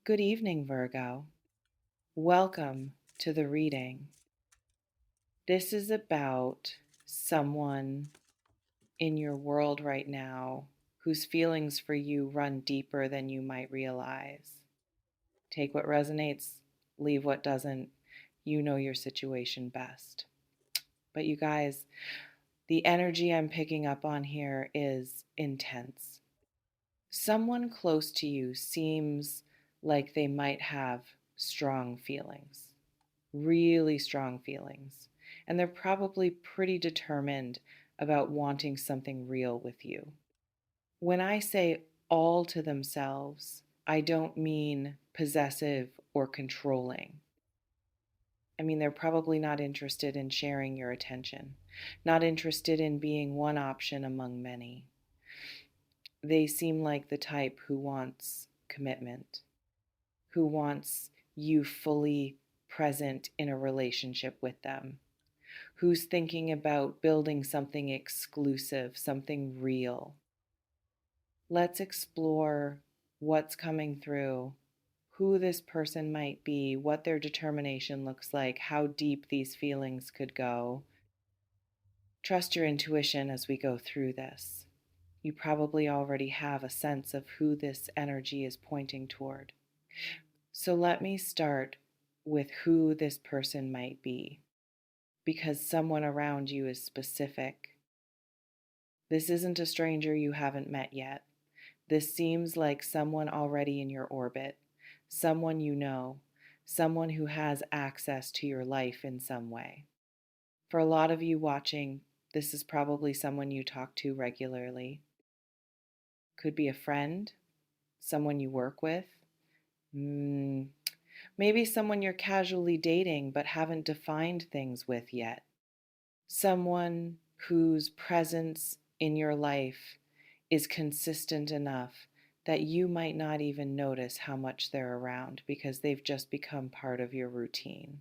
Good evening, Virgo. Welcome to the reading. This is about someone in your world right now whose feelings for you run deeper than you might realize. Take what resonates, leave what doesn't. You know your situation best. But you guys, the energy I'm picking up on here is intense. Someone close to you seems like they might have strong feelings. Really strong feelings, and they're probably pretty determined about wanting something real with you. When I say all to themselves, I don't mean possessive or controlling. I mean, they're probably not interested in sharing your attention, not interested in being one option among many. They seem like the type who wants commitment, who wants you fully present in a relationship with them, who's thinking about building something exclusive, something real. Let's explore what's coming through, who this person might be, what their determination looks like, how deep these feelings could go. Trust your intuition as we go through this. You probably already have a sense of who this energy is pointing toward. So let me start with who this person might be, because someone around you is specific. This isn't a stranger you haven't met yet. This seems like someone already in your orbit, someone you know, someone who has access to your life in some way. For a lot of you watching, this is probably someone you talk to regularly. Could be a friend, someone you work with, maybe someone you're casually dating but haven't defined things with yet. Someone whose presence in your life is consistent enough that you might not even notice how much they're around because they've just become part of your routine.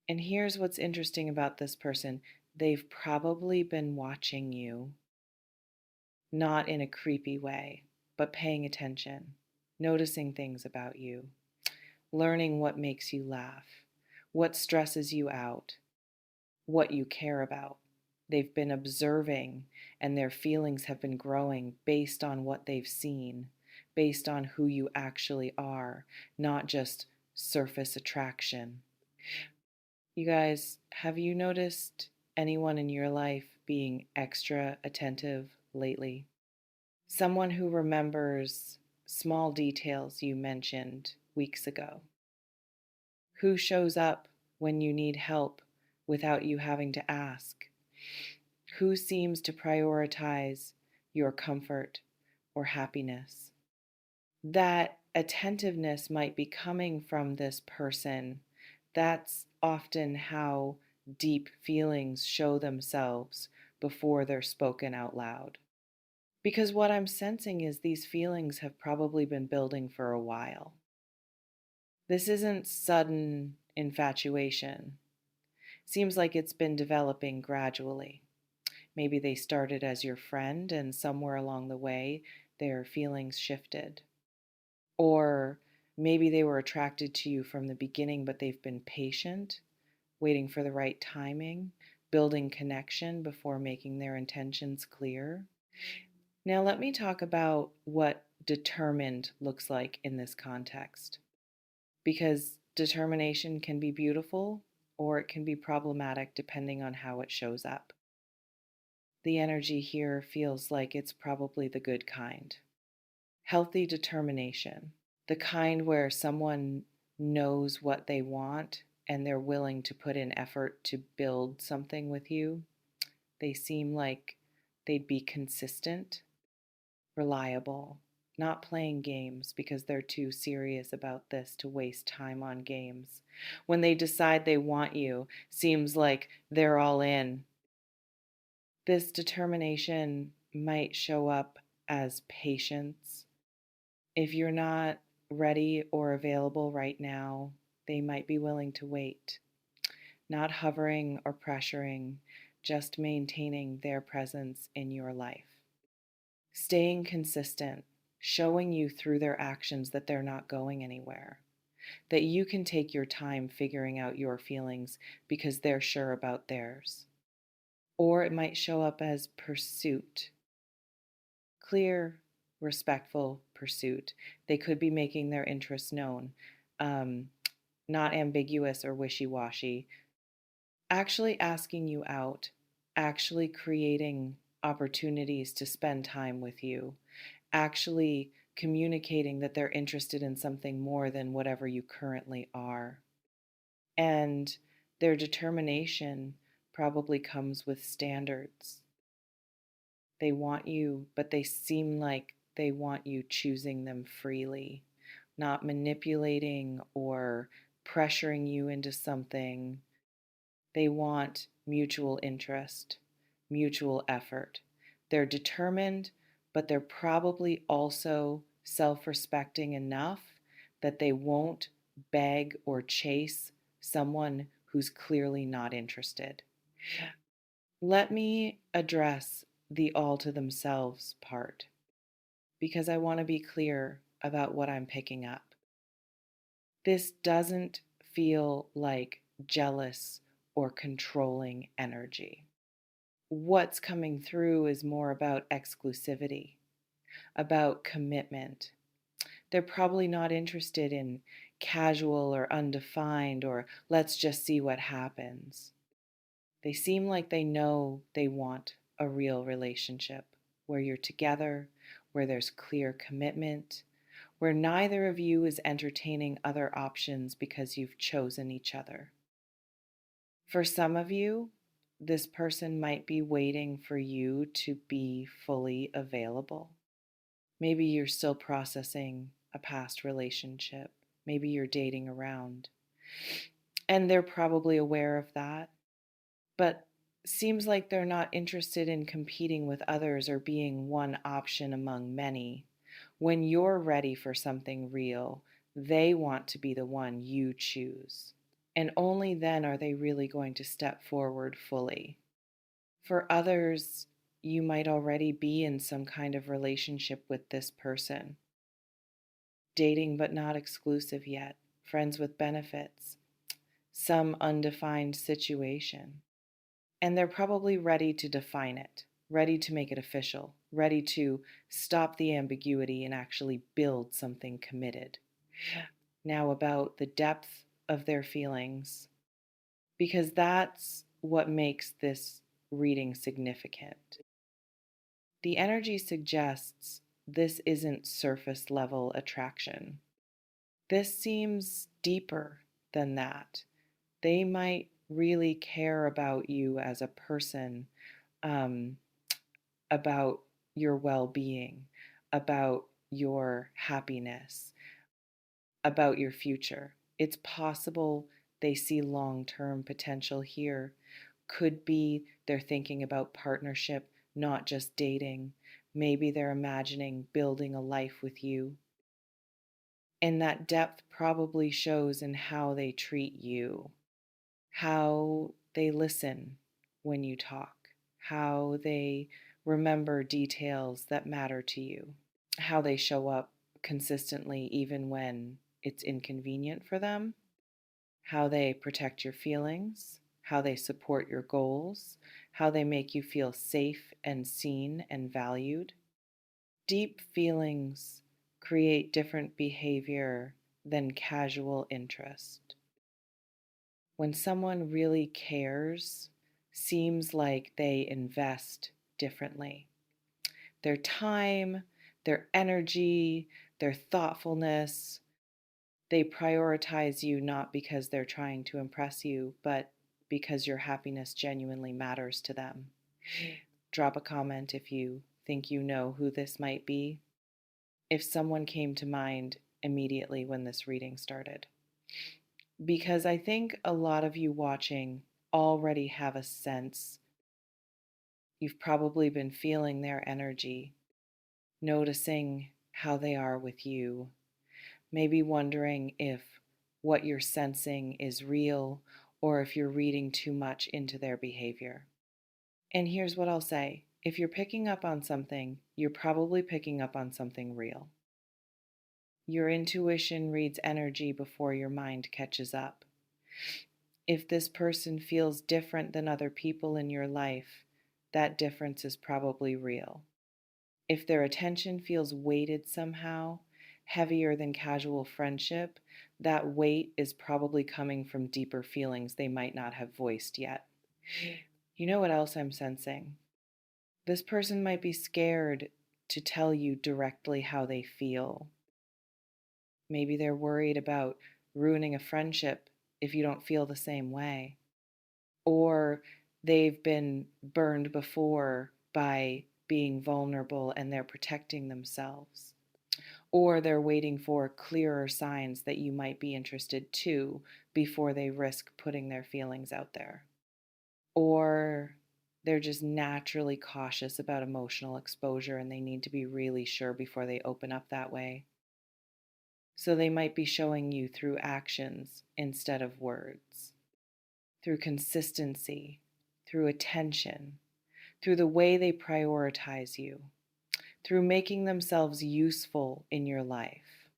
And here's what's interesting about this person: they've probably been watching you, not in a creepy way, but paying attention, noticing things about you, learning what makes you laugh, what stresses you out, what you care about. They've been observing, and their feelings have been growing based on what they've seen, based on who you actually are, not just surface attraction. You guys, have you noticed anyone in your life being extra attentive lately? Someone who remembers small details you mentioned weeks ago, who shows up when you need help without you having to ask, who seems to prioritize your comfort or happiness. That attentiveness might be coming from this person. That's often how deep feelings show themselves before they're spoken out loud. Because what I'm sensing is these feelings have probably been building for a while. This isn't sudden infatuation. Seems like it's been developing gradually. Maybe they started as your friend and somewhere along the way their feelings shifted. Or maybe they were attracted to you from the beginning, but they've been patient, waiting for the right timing, building connection before making their intentions clear. Now, let me talk about what determined looks like in this context, because determination can be beautiful or it can be problematic depending on how it shows up. The energy here feels like it's probably the good kind. Healthy determination, the kind where someone knows what they want and they're willing to put in effort to build something with you. They seem like they'd be consistent, reliable, not playing games because they're too serious about this to waste time on games. When they decide they want you, seems like they're all in. This determination might show up as patience. If you're not ready or available right now, they might be willing to wait. Not hovering or pressuring, just maintaining their presence in your life. Staying consistent. showing you through their actions that they're not going anywhere, that you can take your time figuring out your feelings because they're sure about theirs. Or it might show up as pursuit, clear, respectful pursuit. They could be making their interests known, um, not ambiguous or wishy washy, actually asking you out, actually creating opportunities to spend time with you, actually communicating that they're interested in something more than whatever you currently are. And their determination probably comes with standards. They want you, but they seem like they want you choosing them freely, not manipulating or pressuring you into something. They want mutual interest, mutual effort. They're determined, but they're probably also self respecting enough that they won't beg or chase someone who's clearly not interested. Let me address the all to themselves part because I want to be clear about what I'm picking up. This doesn't feel like jealous or controlling energy. What's coming through is more about exclusivity, about commitment. They're probably not interested in casual or undefined or let's just see what happens. They seem like they know they want a real relationship where you're together, where there's clear commitment, where neither of you is entertaining other options because you've chosen each other. For some of you, this person might be waiting for you to be fully available. Maybe you're still processing a past relationship. Maybe you're dating around. And they're probably aware of that, but seems like they're not interested in competing with others or being one option among many. When you're ready for something real, they want to be the one you choose. And only then are they really going to step forward fully. For others, you might already be in some kind of relationship with this person, dating but not exclusive yet, friends with benefits, some undefined situation. And they're probably ready to define it, ready to make it official, ready to stop the ambiguity and actually build something committed. Now, about the depth of their feelings, because that's what makes this reading significant. The energy suggests this isn't surface level attraction. This seems deeper than that. They might really care about you as a person, um, about your well being, about your happiness, about your future. It's possible they see long term potential here. Could be they're thinking about partnership, not just dating. Maybe they're imagining building a life with you. And that depth probably shows in how they treat you, how they listen when you talk, how they remember details that matter to you, how they show up consistently even when it's inconvenient for them, how they protect your feelings, how they support your goals, how they make you feel safe and seen and valued. Deep feelings create different behavior than casual interest. When someone really cares, seems like they invest differently. Their time, their energy, their thoughtfulness, they prioritize you not because they're trying to impress you, but because your happiness genuinely matters to them. Drop a comment if you think you know who this might be. If someone came to mind immediately when this reading started. Because I think a lot of you watching already have a sense. You've probably been feeling their energy, noticing how they are with you, maybe wondering if what you're sensing is real or if you're reading too much into their behavior. And here's what I'll say. If you're picking up on something, you're probably picking up on something real. Your intuition reads energy before your mind catches up. If this person feels different than other people in your life, that difference is probably real. If their attention feels weighted somehow, heavier than casual friendship, that weight is probably coming from deeper feelings they might not have voiced yet. You know what else I'm sensing? This person might be scared to tell you directly how they feel. Maybe they're worried about ruining a friendship if you don't feel the same way. Or they've been burned before by being vulnerable and they're protecting themselves. Or they're waiting for clearer signs that you might be interested too before they risk putting their feelings out there. Or they're just naturally cautious about emotional exposure and they need to be really sure before they open up that way. So they might be showing you through actions instead of words, through consistency, through attention, through the way they prioritize you, through making themselves useful in your life,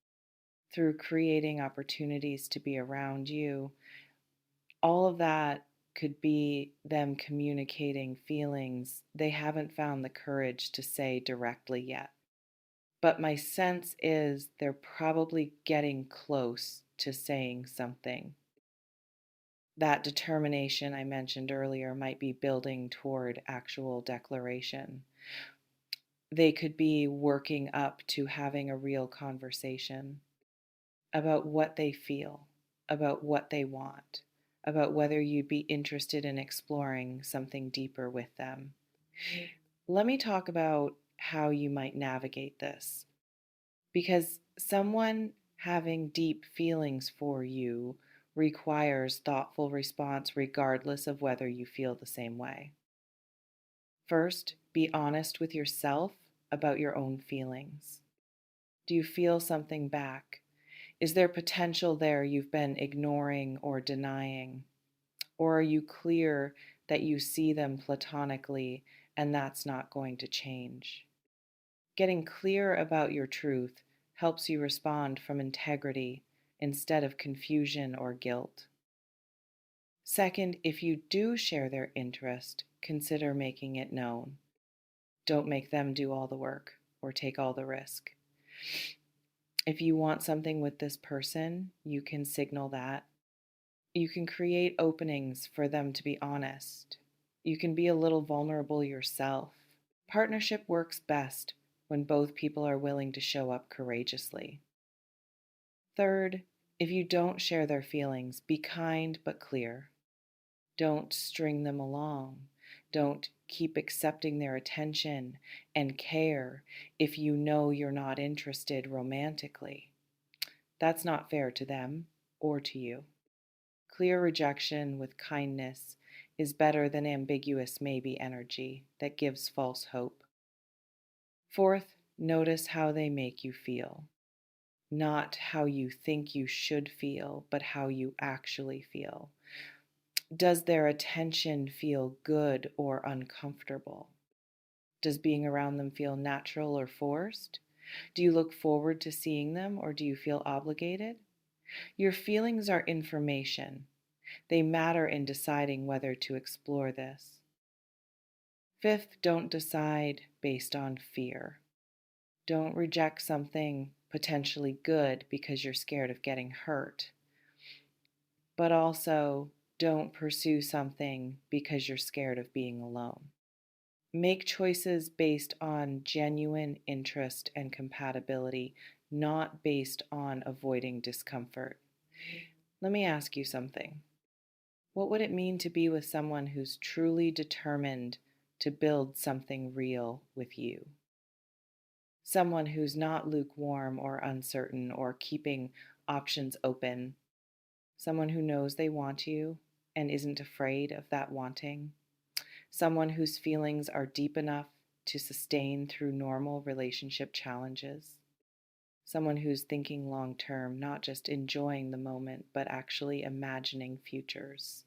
through creating opportunities to be around you. All of that could be them communicating feelings they haven't found the courage to say directly yet. But my sense is they're probably getting close to saying something. That determination I mentioned earlier might be building toward actual declaration. They could be working up to having a real conversation about what they feel, about what they want, about whether you'd be interested in exploring something deeper with them. Let me talk about how you might navigate this. Because someone having deep feelings for you requires thoughtful response regardless of whether you feel the same way. First, be honest with yourself about your own feelings. Do you feel something back? Is there potential there you've been ignoring or denying? Or are you clear that you see them platonically and that's not going to change? Getting clear about your truth helps you respond from integrity instead of confusion or guilt. Second, if you do share their interest, consider making it known. Don't make them do all the work or take all the risk. If you want something with this person, you can signal that. You can create openings for them to be honest. You can be a little vulnerable yourself. Partnership works best when both people are willing to show up courageously. Third, if you don't share their feelings, be kind but clear. Don't string them along. Don't keep accepting their attention and care if you know you're not interested romantically. That's not fair to them or to you. Clear rejection with kindness is better than ambiguous maybe energy that gives false hope. Fourth, notice how they make you feel. Not how you think you should feel, but how you actually feel. Does their attention feel good or uncomfortable? Does being around them feel natural or forced? Do you look forward to seeing them or do you feel obligated? Your feelings are information. They matter in deciding whether to explore this. Fifth, don't decide based on fear. Don't reject something potentially good because you're scared of getting hurt. But also, don't pursue something because you're scared of being alone. Make choices based on genuine interest and compatibility, not based on avoiding discomfort. Let me ask you something. What would it mean to be with someone who's truly determined to build something real with you? Someone who's not lukewarm or uncertain or keeping options open. Someone who knows they want you and isn't afraid of that wanting. Someone whose feelings are deep enough to sustain through normal relationship challenges. Someone who's thinking long term, not just enjoying the moment, but actually imagining futures.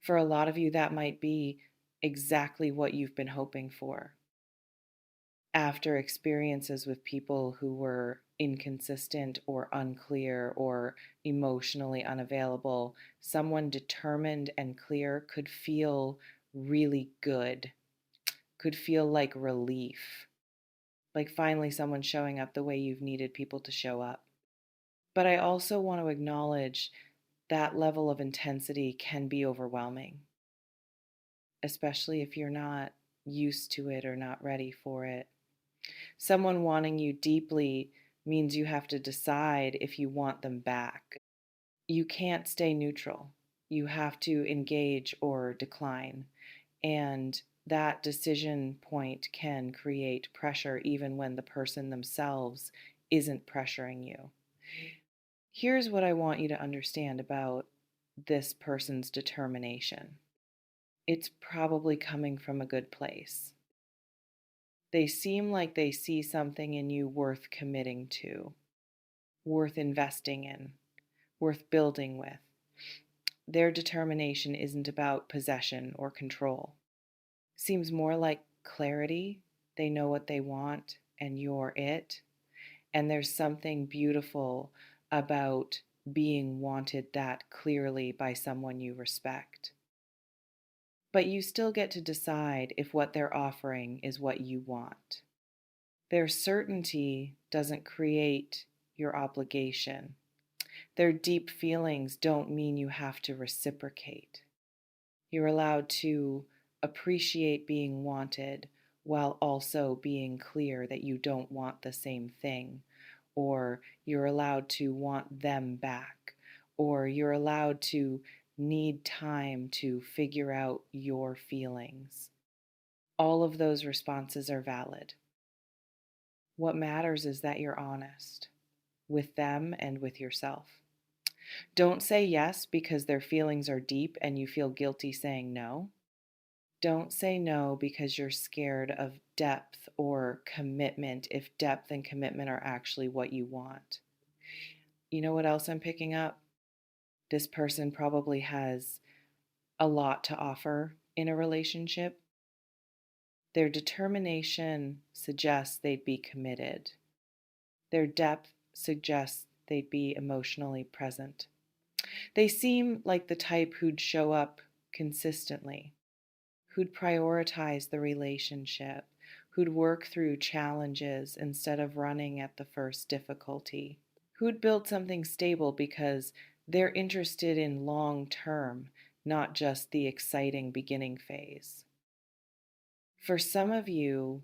For a lot of you, that might be exactly what you've been hoping for. After experiences with people who were inconsistent or unclear or emotionally unavailable, someone determined and clear could feel really good, could feel like relief, like finally someone showing up the way you've needed people to show up. But I also want to acknowledge that level of intensity can be overwhelming, especially if you're not used to it or not ready for it. Someone wanting you deeply means you have to decide if you want them back. You can't stay neutral. You have to engage or decline. And that decision point can create pressure even when the person themselves isn't pressuring you. Here's what I want you to understand about this person's determination. It's probably coming from a good place. They seem like they see something in you worth committing to, worth investing in, worth building with. Their determination isn't about possession or control. Seems more like clarity. They know what they want and you're it. And there's something beautiful about being wanted that clearly by someone you respect. But you still get to decide if what they're offering is what you want. Their certainty doesn't create your obligation. Their deep feelings don't mean you have to reciprocate. You're allowed to appreciate being wanted while also being clear that you don't want the same thing, or you're allowed to want them back, or you're allowed to need time to figure out your feelings. All of those responses are valid. What matters is that you're honest with them and with yourself. Don't say yes because their feelings are deep and you feel guilty saying no. Don't say no because you're scared of depth or commitment if depth and commitment are actually what you want. You know what else I'm picking up? This person probably has a lot to offer in a relationship. Their determination suggests they'd be committed. Their depth suggests they'd be emotionally present. They seem like the type who'd show up consistently, who'd prioritize the relationship, who'd work through challenges instead of running at the first difficulty, who'd build something stable because they're interested in long term, not just the exciting beginning phase. For some of you,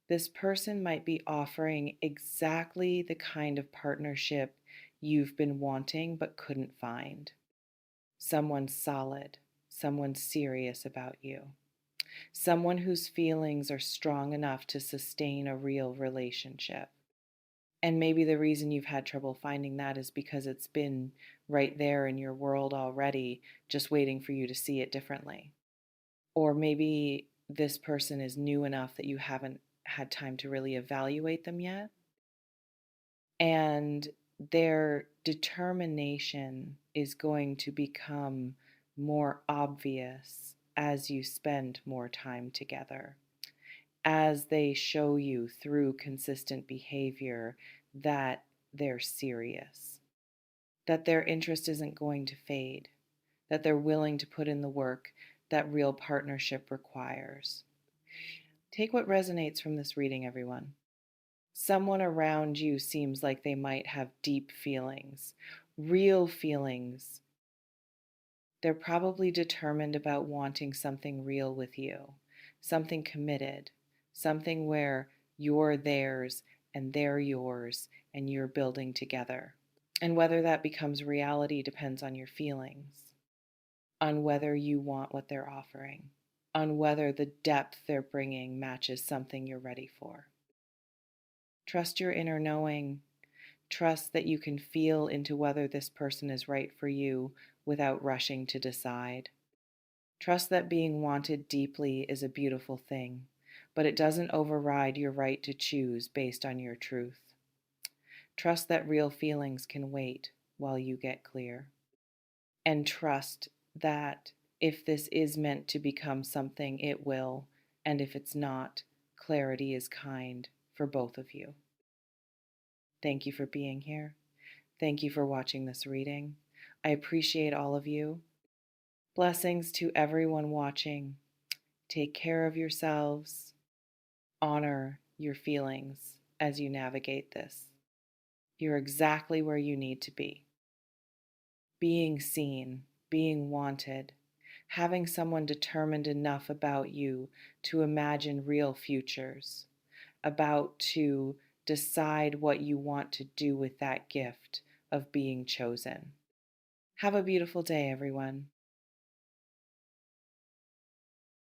this person might be offering exactly the kind of partnership you've been wanting but couldn't find. Someone solid, someone serious about you, someone whose feelings are strong enough to sustain a real relationship. And maybe the reason you've had trouble finding that is because it's been right there in your world already, just waiting for you to see it differently. Or maybe this person is new enough that you haven't had time to really evaluate them yet. And their determination is going to become more obvious as you spend more time together, as they show you through consistent behavior that they're serious, that their interest isn't going to fade, that they're willing to put in the work that real partnership requires. Take what resonates from this reading, everyone. Someone around you seems like they might have deep feelings, real feelings. They're probably determined about wanting something real with you, something committed, something where you're theirs and they're yours and you're building together. And whether that becomes reality depends on your feelings, on whether you want what they're offering, on whether the depth they're bringing matches something you're ready for. Trust your inner knowing. Trust that you can feel into whether this person is right for you without rushing to decide. Trust that being wanted deeply is a beautiful thing, but it doesn't override your right to choose based on your truth. Trust that real feelings can wait while you get clear. And trust that If this is meant to become something, it will, and if it's not, clarity is kind for both of you. Thank you for being here. Thank you for watching this reading. I appreciate all of you. Blessings to everyone watching. Take care of yourselves. Honor your feelings as you navigate this. You're exactly where you need to be. Being seen, being wanted, having someone determined enough about you to imagine real futures, about to decide what you want to do with that gift of being chosen. Have a beautiful day, everyone.